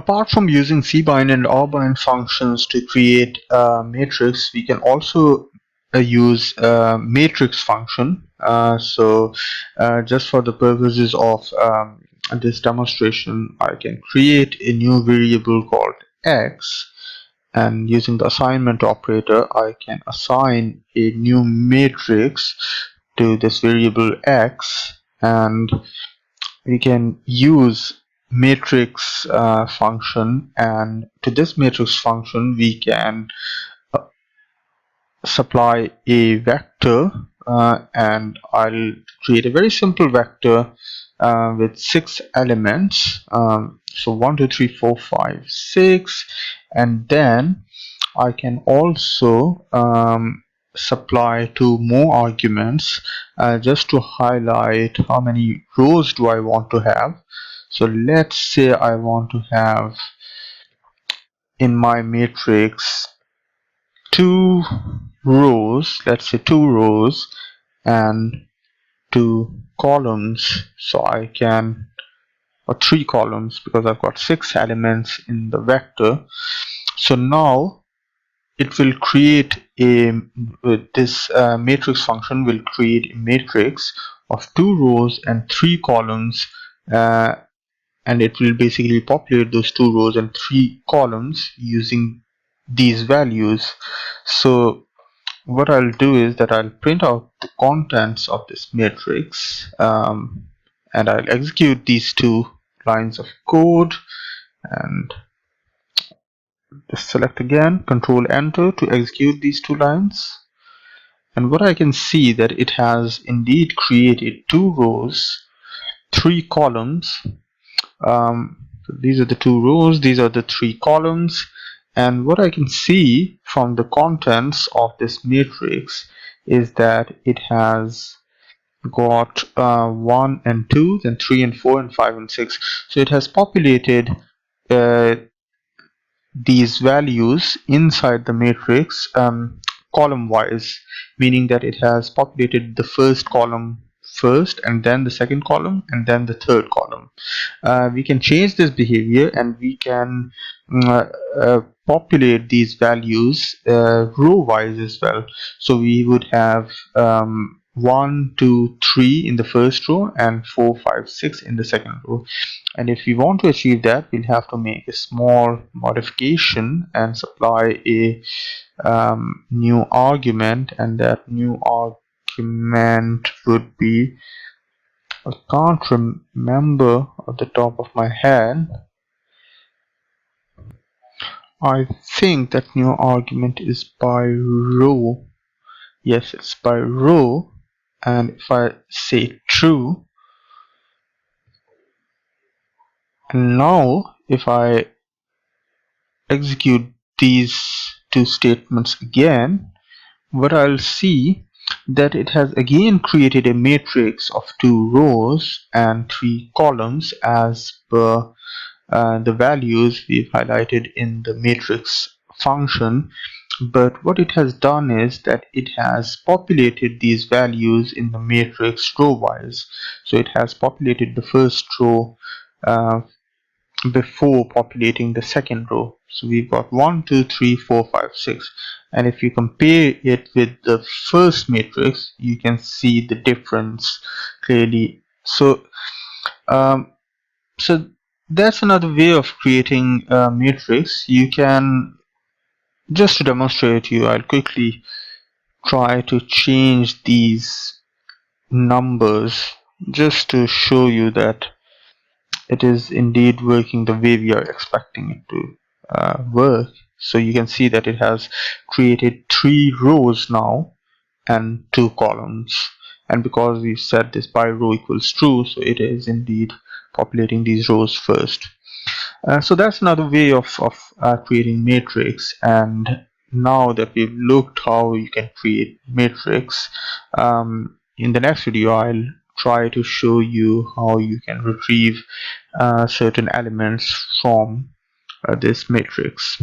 Apart from using cbind and rbind functions to create a matrix, we can also use a matrix function. Just for the purposes of this demonstration, I can create a new variable called x, and using the assignment operator I can assign a new matrix to this variable x, and we can use matrix function, and to this matrix function we can supply a vector, and I'll create a very simple vector with 6 elements, so 1 2 3 4 5 6, and then I can also supply 2 more arguments just to highlight how many rows do I want to have. So let's say I want to have in my matrix 2 rows, let's say 2 rows and 2 columns, so I can, or 3 columns because I've got 6 elements in the vector. So now it will create a this matrix function will create a matrix of 2 rows and 3 columns, and it will basically populate those 2 rows and 3 columns using these values. So what I'll do is that I'll print out the contents of this matrix, and I'll execute these 2 lines of code, and just select again, control enter to execute these 2 lines. And what I can see that it has indeed created 2 rows, 3 columns. So these are the 2 rows, these are the 3 columns, and what I can see from the contents of this matrix is that it has got 1 and 2, then 3 and 4 and 5 and 6. So it has populated these values inside the matrix column wise, meaning that it has populated the first column first, and then the second column, and then the third column. We can change this behavior, and we can populate these values row wise as well. So we would have 1 2 3 in the first row and 4 5 6 in the second row. And if we want to achieve that, we'll have to make a small modification and supply a new argument, and that new argument would be, I can't remember at the top of my head. I think that new argument is by row. Yes, it's by row, and if I say true, and now if I execute these 2 statements again, what I'll see that it has again created a matrix of 2 rows and 3 columns as per the values we've highlighted in the matrix function. But what it has done is that it has populated these values in the matrix row wise. So it has populated the first row before populating the second row. So we've got 1 2 3 4 5 6, and if you compare it with the first matrix, you can see the difference clearly. So so that's another way of creating a matrix. You can, just to demonstrate to you, I'll quickly try to change these numbers just to show you that it is indeed working the way we are expecting it to work. So you can see that it has created 3 rows now and 2 columns, and because we set this by row equals true, so it is indeed populating these rows first. So that's another way of creating matrix. And now that we've looked how you can create matrix, in the next video I'll try to show you how you can retrieve certain elements from this matrix.